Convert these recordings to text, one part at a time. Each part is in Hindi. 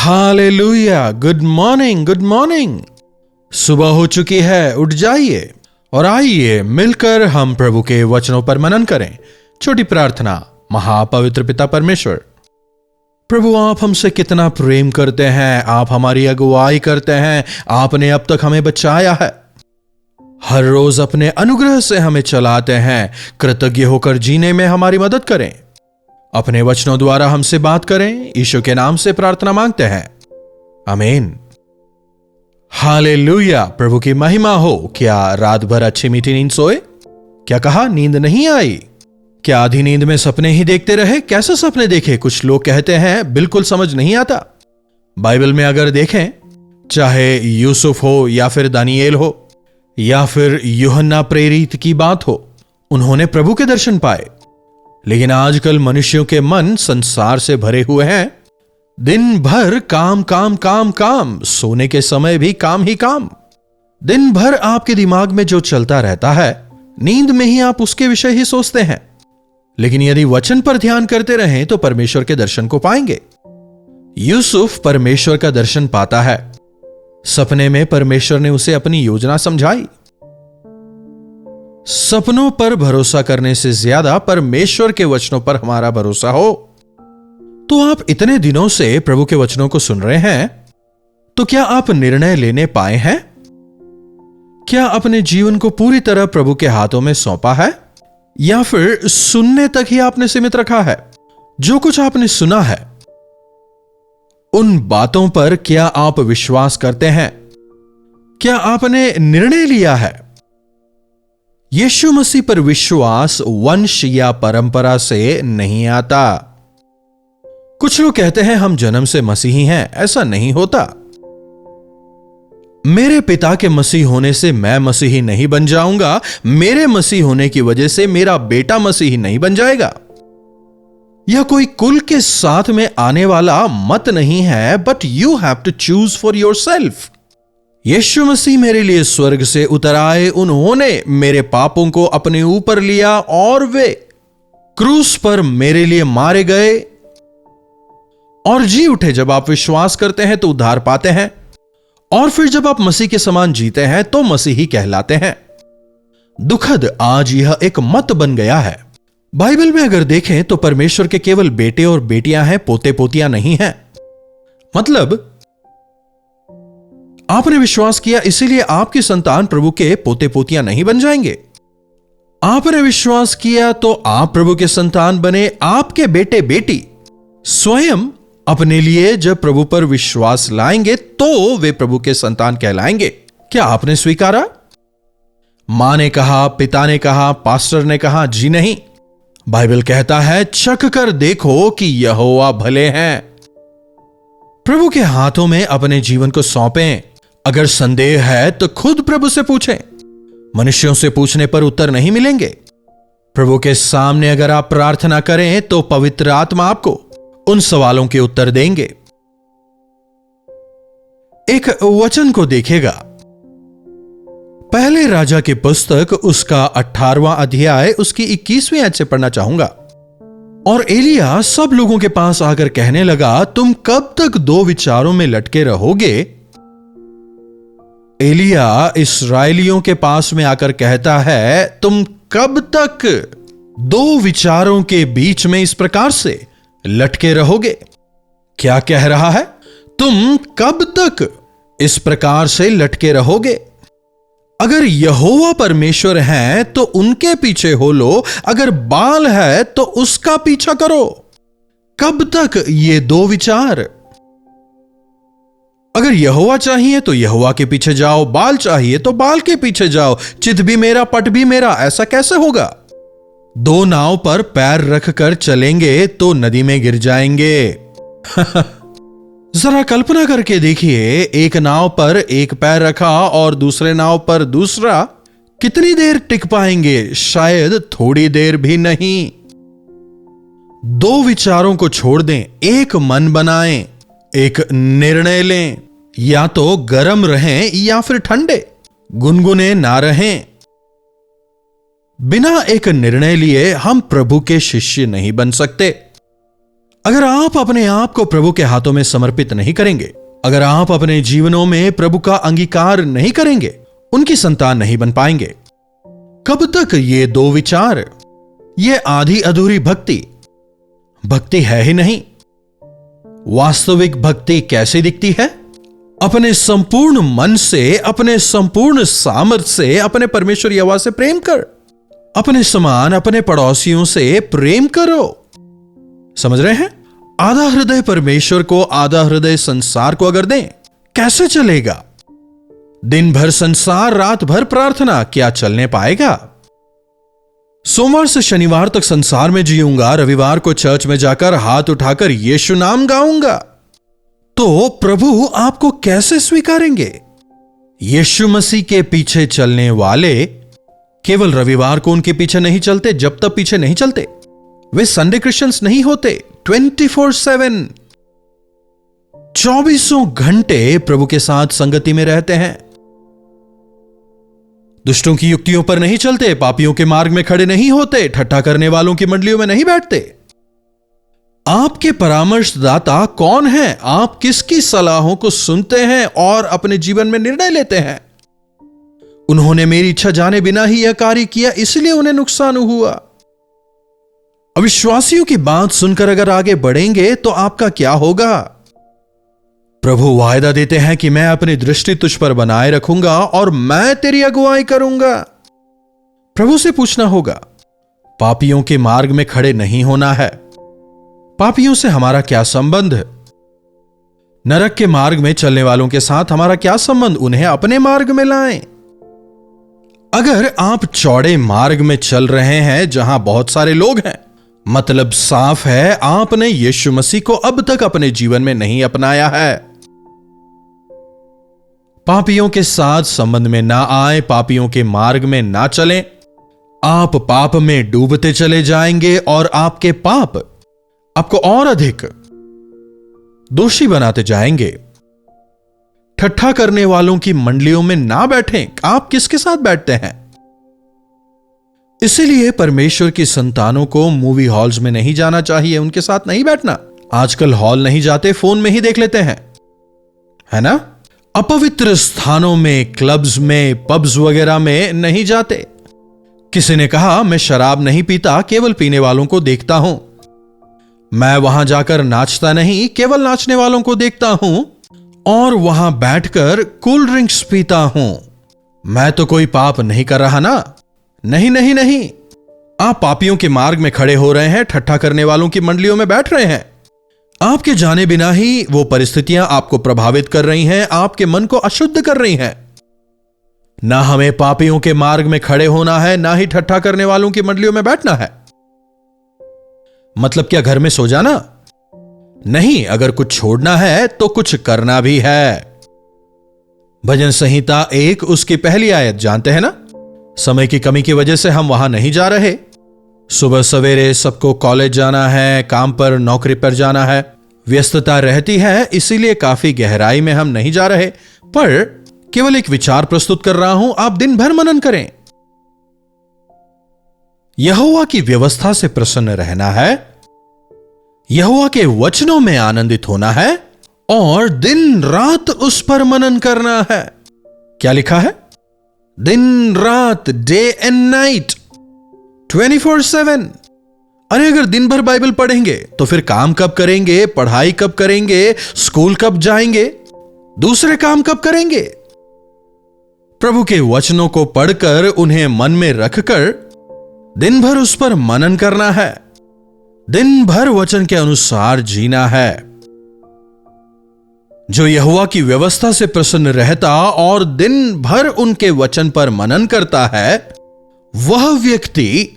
Hallelujah. Good morning, good morning. सुबह हो चुकी है, उठ जाइए और आइए मिलकर हम प्रभु के वचनों पर मनन करें। छोटी प्रार्थना। महापवित्र पिता परमेश्वर, प्रभु आप हमसे कितना प्रेम करते हैं, आप हमारी अगुवाई करते हैं, आपने अब तक हमें बचाया है, हर रोज अपने अनुग्रह से हमें चलाते हैं। कृतज्ञ होकर जीने में हमारी मदद करें, अपने वचनों द्वारा हमसे बात करें। यीशु के नाम से प्रार्थना मांगते हैं, आमीन। हालेलुया। प्रभु की महिमा हो। क्या रात भर अच्छी मीठी नींद सोए? क्या कहा नींद नहीं आई? क्या आधी नींद में सपने ही देखते रहे? कैसे सपने देखे? कुछ लोग कहते हैं बिल्कुल समझ नहीं आता। बाइबल में अगर देखें, चाहे यूसुफ हो या फिर दानिएल हो या फिर यूहन्ना प्रेरित की बात हो, उन्होंने प्रभु के दर्शन पाए। लेकिन आजकल मनुष्यों के मन संसार से भरे हुए हैं। दिन भर काम काम काम काम, सोने के समय भी काम ही काम। दिन भर आपके दिमाग में जो चलता रहता है, नींद में ही आप उसके विषय ही सोचते हैं। लेकिन यदि वचन पर ध्यान करते रहें तो परमेश्वर के दर्शन को पाएंगे। यूसुफ परमेश्वर का दर्शन पाता है। सपने में परमेश्वर ने उसे अपनी योजना समझाई। सपनों पर भरोसा करने से ज्यादा परमेश्वर के वचनों पर हमारा भरोसा हो। तो आप इतने दिनों से प्रभु के वचनों को सुन रहे हैं, तो क्या आप निर्णय लेने पाए हैं? क्या अपने जीवन को पूरी तरह प्रभु के हाथों में सौंपा है, या फिर सुनने तक ही आपने सीमित रखा है? जो कुछ आपने सुना है, उन बातों पर क्या आप विश्वास करते हैं? क्या आपने निर्णय लिया है? यीशु मसीह पर विश्वास वंश या परंपरा से नहीं आता। कुछ लोग कहते हैं हम जन्म से मसीही हैं। ऐसा नहीं होता। मेरे पिता के मसीह होने से मैं मसीही नहीं बन जाऊंगा, मेरे मसीह होने की वजह से मेरा बेटा मसीही नहीं बन जाएगा। यह कोई कुल के साथ में आने वाला मत नहीं है, but you have to choose for yourself. Yeshu Masih मेरे लिए स्वर्ग से उतर आए, उन्होंने मेरे पापों को अपने ऊपर लिया और वे क्रूस पर मेरे लिए मारे गए और जी उठे। जब आप विश्वास करते हैं तो उद्धार पाते हैं, और फिर जब आप मसीह के समान जीते हैं तो मसीही कहलाते हैं। दुखद आज यह एक मत बन गया है। बाइबल में अगर देखें तो परमेश्वर के केवल बेटे और बेटियां हैं, पोते पोतियां नहीं हैं। मतलब आपने विश्वास किया, इसीलिए आपकी संतान प्रभु के पोते पोतियां नहीं बन जाएंगे। आपने विश्वास किया तो आप प्रभु के संतान बने। आपके बेटे बेटी स्वयं अपने लिए जब प्रभु पर विश्वास लाएंगे तो वे प्रभु के संतान कहलाएंगे। क्या आपने स्वीकारा? मां ने कहा, पिता ने कहा, पास्टर ने कहा? जी नहीं। बाइबल कहता है चख कर देखो कि यहोवा भले हैं। प्रभु के हाथों में अपने जीवन को सौंपें। अगर संदेह है तो खुद प्रभु से पूछें। मनुष्यों से पूछने पर उत्तर नहीं मिलेंगे। प्रभु के सामने अगर आप प्रार्थना करें तो पवित्र आत्मा आपको उन सवालों के उत्तर देंगे। एक वचन को देखेगा, पहले राजा की पुस्तक उसका 18वां अध्याय उसकी 21वीं आयत से पढ़ना चाहूंगा। और एलिया सब लोगों के पास आकर कहने लगा, तुम कब तक दो विचारों में लटके रहोगे? एलिया इस्राएलियों के पास में आकर कहता है, तुम कब तक दो विचारों के बीच में इस प्रकार से लटके रहोगे? क्या कह रहा है? तुम कब तक इस प्रकार से लटके रहोगे? अगर यहोवा परमेश्वर है तो उनके पीछे हो लो, अगर बाल है तो उसका पीछा करो। कब तक ये दो विचार? अगर यहोवा चाहिए तो यहोवा के पीछे जाओ, बाल चाहिए तो बाल के पीछे जाओ। चित भी मेरा पट भी मेरा, ऐसा कैसे होगा? दो नाव पर पैर रखकर चलेंगे तो नदी में गिर जाएंगे। जरा कल्पना करके देखिए, एक नाव पर एक पैर रखा और दूसरे नाव पर दूसरा। कितनी देर टिक पाएंगे? शायद थोड़ी देर भी नहीं। दो विचारों को छोड़ दें, एक मन बनाएं, एक निर्णय लें। या तो गर्म रहें या फिर ठंडे, गुनगुने ना रहें। बिना एक निर्णय लिए हम प्रभु के शिष्य नहीं बन सकते। अगर आप अपने आप को प्रभु के हाथों में समर्पित नहीं करेंगे, अगर आप अपने जीवनों में प्रभु का अंगीकार नहीं करेंगे, उनकी संतान नहीं बन पाएंगे। कब तक ये दो विचार, ये आधी अधूरी भक्ति भक्ति है ही नहीं। वास्तविक भक्ति कैसी दिखती है? अपने संपूर्ण मन से, अपने संपूर्ण सामर्थ्य से अपने परमेश्वर यहोवा से प्रेम कर, अपने समान अपने पड़ोसियों से प्रेम करो। समझ रहे हैं? आधा हृदय परमेश्वर को, आधा हृदय संसार को अगर दें, कैसे चलेगा? दिन भर संसार, रात भर प्रार्थना, क्या चलने पाएगा? सोमवार से शनिवार तक संसार में जीऊंगा, रविवार को चर्च में जाकर हाथ उठाकर यीशु नाम गाऊंगा, तो प्रभु आपको कैसे स्वीकारेंगे? यीशु मसीह के पीछे चलने वाले केवल रविवार को उनके पीछे नहीं चलते, जब तक पीछे नहीं चलते वे संडे क्रिश्चियंस नहीं होते। 24/7 24 घंटे प्रभु के साथ संगति में रहते हैं। दुष्टों की युक्तियों पर नहीं चलते, पापियों के मार्ग में खड़े नहीं होते, ठट्ठा करने वालों की मंडलियों में नहीं बैठते। आपके परामर्शदाता कौन है? आप किसकी सलाहों को सुनते हैं और अपने जीवन में निर्णय लेते हैं? उन्होंने मेरी इच्छा जाने बिना ही यह कार्य किया, इसलिए उन्हें नुकसान हुआ। अविश्वासियों की बात सुनकर अगर आगे बढ़ेंगे तो आपका क्या होगा? प्रभु वायदा देते हैं कि मैं अपनी दृष्टि तुझ पर बनाए रखूंगा और मैं तेरी अगुवाई करूंगा। प्रभु से पूछना होगा, पापियों के मार्ग में खड़े नहीं होना है। पापियों से हमारा क्या संबंध? नरक के मार्ग में चलने वालों के साथ हमारा क्या संबंध? उन्हें अपने मार्ग में लाएं। अगर आप चौड़े मार्ग में चल रहे हैं जहां बहुत सारे लोग हैं, मतलब साफ है आपने यीशु मसीह को अब तक अपने जीवन में नहीं अपनाया है। पापियों के साथ संबंध में ना आए, पापियों के मार्ग में ना चलें। आप पाप में डूबते चले जाएंगे और आपके पाप आपको और अधिक दोषी बनाते जाएंगे। ठट्ठा करने वालों की मंडलियों में ना बैठें। आप किसके साथ बैठते हैं? इसीलिए परमेश्वर की संतानों को मूवी हॉल्स में नहीं जाना चाहिए, उनके साथ नहीं बैठना। आजकल हॉल नहीं जाते, फोन में ही देख लेते हैं, है ना? अपवित्र स्थानों में, क्लब्स में, पब्स वगैरह में नहीं जाते। किसी ने कहा, मैं शराब नहीं पीता, केवल पीने वालों को देखता हूं। मैं वहां जाकर नाचता नहीं, केवल नाचने वालों को देखता हूं और वहां बैठकर कूल ड्रिंक्स पीता हूं। मैं तो कोई पाप नहीं कर रहा ना। नहीं नहीं नहीं, आप पापियों के मार्ग में खड़े हो रहे हैं, ठट्ठा करने वालों की मंडलियों में बैठ रहे हैं। आपके जाने बिना ही वो परिस्थितियां आपको प्रभावित कर रही हैं, आपके मन को अशुद्ध कर रही हैं। ना हमें पापियों के मार्ग में खड़े होना है, ना ही ठट्ठा करने वालों की मंडलियों में बैठना है। मतलब क्या घर में सो जाना? नहीं, अगर कुछ छोड़ना है तो कुछ करना भी है। भजन संहिता 1 उसकी पहली आयत जानते हैं ना? समय की कमी की वजह से हम वहां नहीं जा रहे। सुबह सवेरे सबको कॉलेज जाना है, काम पर, नौकरी पर जाना है, व्यस्तता रहती है, इसीलिए काफी गहराई में हम नहीं जा रहे। पर केवल एक विचार प्रस्तुत कर रहा हूं, आप दिन भर मनन करें। यहोवा की व्यवस्था से प्रसन्न रहना है, यहोवा के वचनों में आनंदित होना है और दिन रात उस पर मनन करना है। क्या लिखा है? दिन रात, डे एंड नाइट, 24/7। अरे अगर दिन भर बाइबल पढ़ेंगे तो फिर काम कब करेंगे? पढ़ाई कब करेंगे? स्कूल कब जाएंगे? दूसरे काम कब करेंगे? प्रभु के वचनों को पढ़कर उन्हें मन में रखकर दिन भर उस पर मनन करना है, दिन भर वचन के अनुसार जीना है। जो यहोवा की व्यवस्था से प्रसन्न रहता और दिन भर उनके वचन पर मनन करता है, वह व्यक्ति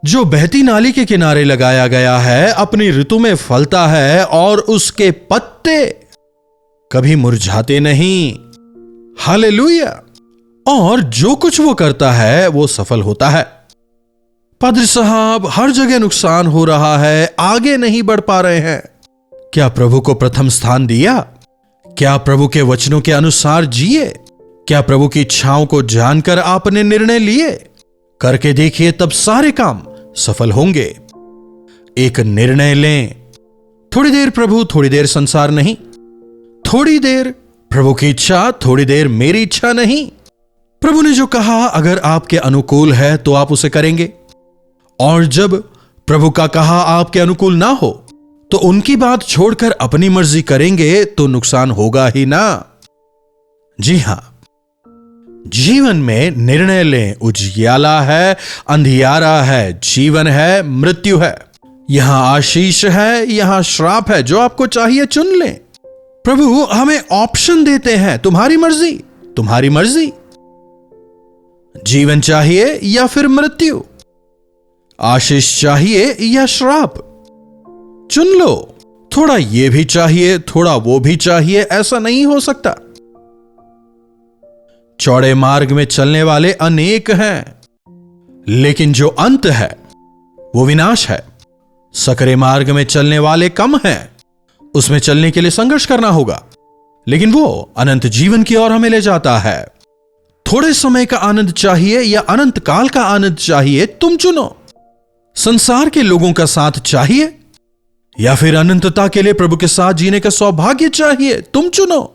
जो बहती नाली के किनारे लगाया गया है, अपनी ऋतु में फलता है और उसके पत्ते कभी मुरझाते नहीं। हालेलुया! और जो कुछ वो करता है वो सफल होता है। पादरी साहब, हर जगह नुकसान हो रहा है, आगे नहीं बढ़ पा रहे हैं। क्या प्रभु को प्रथम स्थान दिया? क्या प्रभु के वचनों के अनुसार जिए? क्या प्रभु की इच्छाओं को जानकर आपने निर्णय लिए? करके देखिए, तब सारे काम सफल होंगे। एक निर्णय लें, थोड़ी देर प्रभु, थोड़ी देर संसार नहीं। थोड़ी देर प्रभु की इच्छा, थोड़ी देर मेरी इच्छा नहीं। प्रभु ने जो कहा अगर आपके अनुकूल है तो आप उसे करेंगे, और जब प्रभु का कहा आपके अनुकूल ना हो तो उनकी बात छोड़कर अपनी मर्जी करेंगे तो नुकसान होगा ही ना। जी हां, जीवन में निर्णय लें। उजियाला है, अंधियारा है, जीवन है, मृत्यु है, यहां आशीष है, यहां श्राप है। जो आपको चाहिए चुन लें। प्रभु हमें ऑप्शन देते हैं, तुम्हारी मर्जी, तुम्हारी मर्जी। जीवन चाहिए या फिर मृत्यु, आशीष चाहिए या श्राप, चुन लो। थोड़ा ये भी चाहिए, थोड़ा वो भी चाहिए, ऐसा नहीं हो सकता। चौड़े मार्ग में चलने वाले अनेक हैं, लेकिन जो अंत है वो विनाश है। सकरे मार्ग में चलने वाले कम हैं, उसमें चलने के लिए संघर्ष करना होगा, लेकिन वो अनंत जीवन की ओर हमें ले जाता है। थोड़े समय का आनंद चाहिए या अनंत काल का आनंद चाहिए, तुम चुनो। संसार के लोगों का साथ चाहिए या फिर अनंतता के लिए प्रभु के साथ जीने का सौभाग्य चाहिए, तुम चुनो।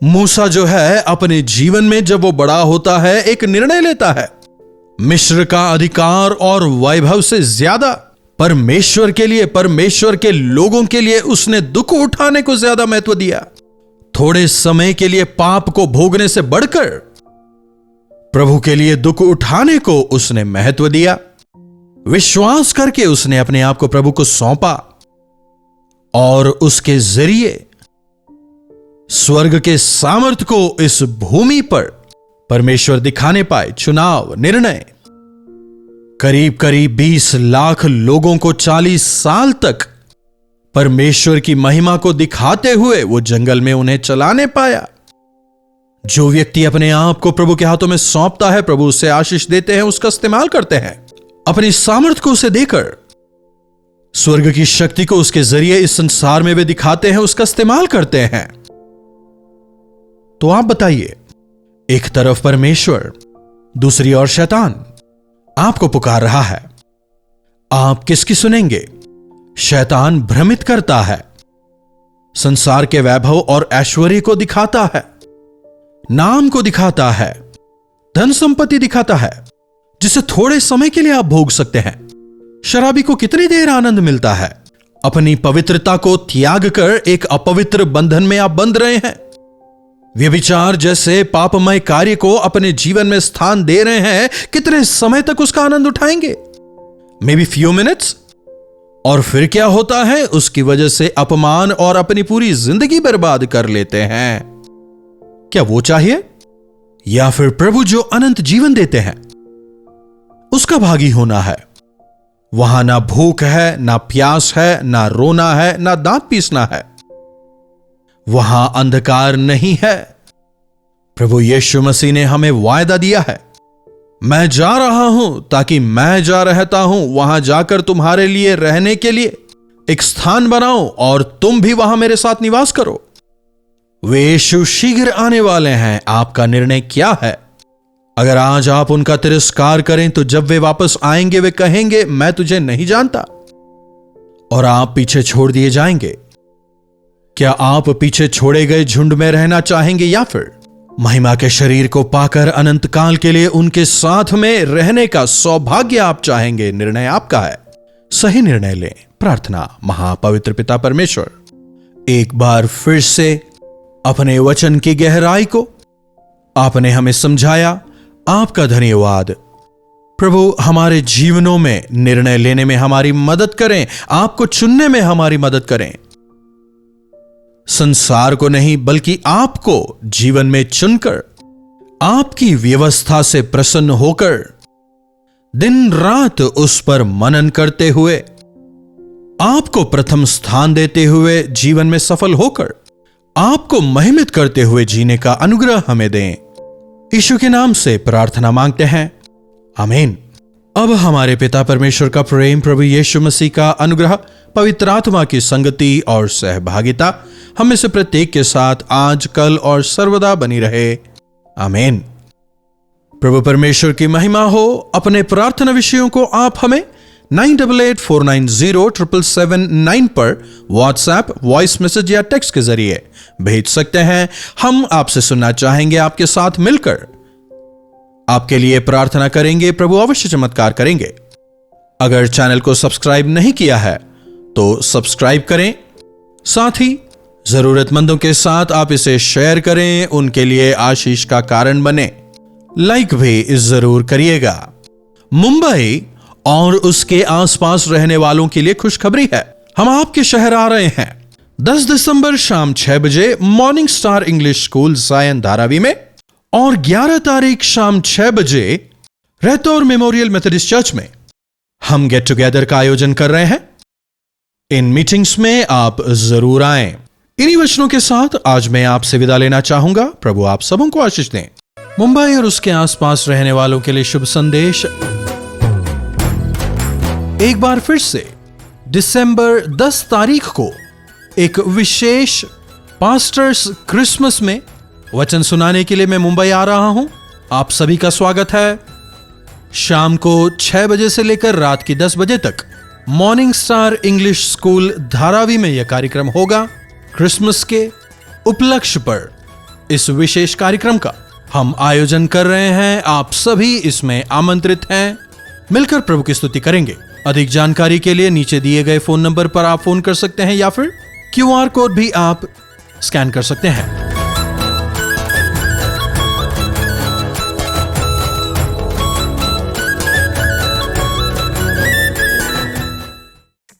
मूसा जो है अपने जीवन में जब वो बड़ा होता है एक निर्णय लेता है। मिस्र का अधिकार और वैभव से ज्यादा परमेश्वर के लिए, परमेश्वर के लोगों के लिए उसने दुख उठाने को ज्यादा महत्व दिया। थोड़े समय के लिए पाप को भोगने से बढ़कर प्रभु के लिए दुख उठाने को उसने महत्व दिया। विश्वास करके उसने अपने आप को प्रभु को सौंपा और उसके जरिए स्वर्ग के सामर्थ्य को इस भूमि पर परमेश्वर दिखाने पाए। चुनाव, निर्णय। करीब करीब 20 लाख लोगों को 40 साल तक परमेश्वर की महिमा को दिखाते हुए वो जंगल में उन्हें चलाने पाया। जो व्यक्ति अपने आप को प्रभु के हाथों में सौंपता है, प्रभु उससे आशीष देते हैं, उसका इस्तेमाल करते हैं। अपनी सामर्थ्य को उसे देकर स्वर्ग की शक्ति को उसके जरिए इस संसार में वे दिखाते हैं, उसका इस्तेमाल करते हैं। तो आप बताइए, एक तरफ परमेश्वर, दूसरी ओर शैतान आपको पुकार रहा है, आप किसकी सुनेंगे? शैतान भ्रमित करता है, संसार के वैभव और ऐश्वर्य को दिखाता है, नाम को दिखाता है, धन संपत्ति दिखाता है, जिसे थोड़े समय के लिए आप भोग सकते हैं। शराबी को कितनी देर आनंद मिलता है, अपनी पवित्रता को त्याग कर एक अपवित्र बंधन में आप बंध रहे हैं। व्यभिचार जैसे पापमय कार्य को अपने जीवन में स्थान दे रहे हैं, कितने समय तक उसका आनंद उठाएंगे? May be few minutes. और फिर क्या होता है? उसकी वजह से अपमान और अपनी पूरी जिंदगी बर्बाद कर लेते हैं। क्या वो चाहिए? या फिर प्रभु जो अनंत जीवन देते हैं उसका भागी होना है? वहां ना भूख है, ना प्यास है, ना रोना है, ना दांत पीसना है। वहां अंधकार नहीं है। प्रभु यीशु मसीह ने हमें वायदा दिया है, मैं जा रहा हूं ताकि मैं जा रहता हूं, वहां जाकर तुम्हारे लिए रहने के लिए एक स्थान बनाऊं और तुम भी वहां मेरे साथ निवास करो। वे यीशु शीघ्र आने वाले हैं। आपका निर्णय क्या है? अगर आज आप उनका तिरस्कार करें तो जब वे वापस आएंगे वे कहेंगे मैं तुझे नहीं जानता, और आप पीछे छोड़ दिए जाएंगे। क्या आप पीछे छोड़े गए झुंड में रहना चाहेंगे या फिर महिमा के शरीर को पाकर अनंत काल के लिए उनके साथ में रहने का सौभाग्य आप चाहेंगे? निर्णय आपका है। सही निर्णय लें। प्रार्थना। महापवित्र पिता परमेश्वर, एक बार फिर से अपने वचन की गहराई को आपने हमें समझाया, आपका धन्यवाद। प्रभु हमारे जीवनों में निर्णय लेने में हमारी मदद करें, आपको चुनने में हमारी मदद करें। संसार को नहीं बल्कि आपको जीवन में चुनकर आपकी व्यवस्था से प्रसन्न होकर दिन रात उस पर मनन करते हुए आपको प्रथम स्थान देते हुए जीवन में सफल होकर आपको महिमित करते हुए जीने का अनुग्रह हमें दें। यीशु के नाम से प्रार्थना मांगते हैं, आमीन। अब हमारे पिता परमेश्वर का प्रेम, प्रभु यीशु मसीह का अनुग्रह, पवित्र आत्मा की संगति और सहभागिता हम में से प्रत्येक के साथ आज, कल और सर्वदा बनी रहे, आमीन। प्रभु परमेश्वर की महिमा हो। अपने प्रार्थना विषयों को आप हमें 9884907779 पर व्हाट्सएप, वॉइस मैसेज या टेक्स्ट के जरिए भेज सकते हैं। हम आपसे सुनना चाहेंगे, आपके साथ मिलकर आपके लिए प्रार्थना करेंगे। प्रभु अवश्य चमत्कार करेंगे। अगर चैनल को सब्सक्राइब नहीं किया है तो सब्सक्राइब करें, साथ ही जरूरतमंदों के साथ आप इसे शेयर करें, उनके लिए आशीष का कारण बने। लाइक भी जरूर करिएगा। मुंबई और उसके आसपास रहने वालों के लिए खुशखबरी है। हम आपके शहर आ रहे हैं 10 दिसंबर शाम 6 बजे Morning Star English School Sion Dharavi में, और 11 तारीख शाम 6 बजे रहतौर मेमोरियल मेथोडिस्ट चर्च में हम गेट टुगेदर का आयोजन कर रहे हैं। इन मीटिंग्स में आप जरूर आएं। इन्हीं वचनों के साथ आज मैं आपसे विदा लेना चाहूंगा। प्रभु आप सबों को आशीष दें। मुंबई और उसके आसपास रहने वालों के लिए शुभ संदेश। एक बार फिर से दिसंबर 10 तारीख को एक विशेष पास्टर्स क्रिसमस में वचन सुनाने के लिए मैं मुंबई आ रहा हूं। आप सभी का स्वागत है। शाम को 6 बजे से लेकर रात की 10 बजे तक morning Star English school Dharavi में यह कार्यक्रम होगा। क्रिसमस के उपलक्ष्य पर इस विशेष कार्यक्रम का हम आयोजन कर रहे हैं। आप सभी इसमें आमंत्रित हैं। मिलकर प्रभु की स्तुति करेंगे। अधिक जानकारी के लिए नीचे दिए गए फोन नंबर पर आप फोन कर सकते हैं या फिर QR कोड भी आप स्कैन कर सकते हैं।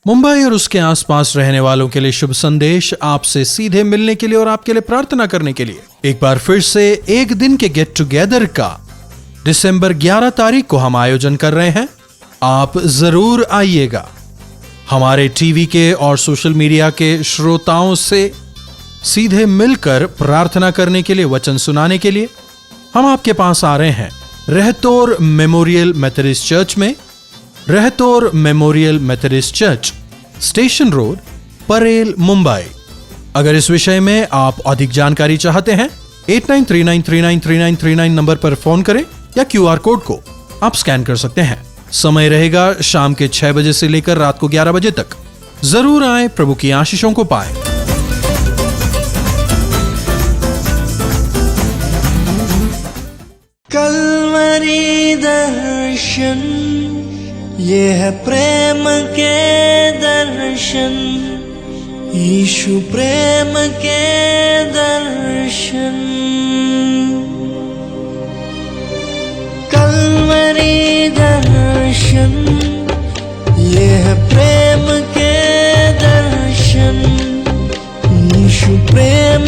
मुंबई और उसके आसपास रहने वालों के लिए शुभ संदेश। आपसे सीधे मिलने के लिए और आपके लिए प्रार्थना करने के लिए एक बार फिर से एक दिन के गेट टुगेदर का दिसंबर 11 तारीख को हम आयोजन कर रहे हैं। आप जरूर आइएगा। हमारे टीवी के और सोशल मीडिया के श्रोताओं से सीधे मिलकर प्रार्थना करने के लिए, वचन सुनाने के लिए हम आपके पास आ रहे हैं रहतौर मेमोरियल मेथोडिस्ट चर्च में। रहतौर memorial Methodist church, station road, Parel, Mumbai. अगर इस विषय में आप अधिक जानकारी चाहते हैं 8939393939 नंबर पर फोन करें या QR कोड को आप स्कैन कर सकते हैं। समय रहेगा शाम के 6 बजे से लेकर रात को 11 बजे तक। जरूर आए, प्रभु की आशीषों को पाएं। कल्वरी दर्शन, ये है प्रेम के दर्शन, यीशु प्रेम के दर्शन। कल्वरी दर्शन, ये है प्रेम के दर्शन, यीशु प्रेम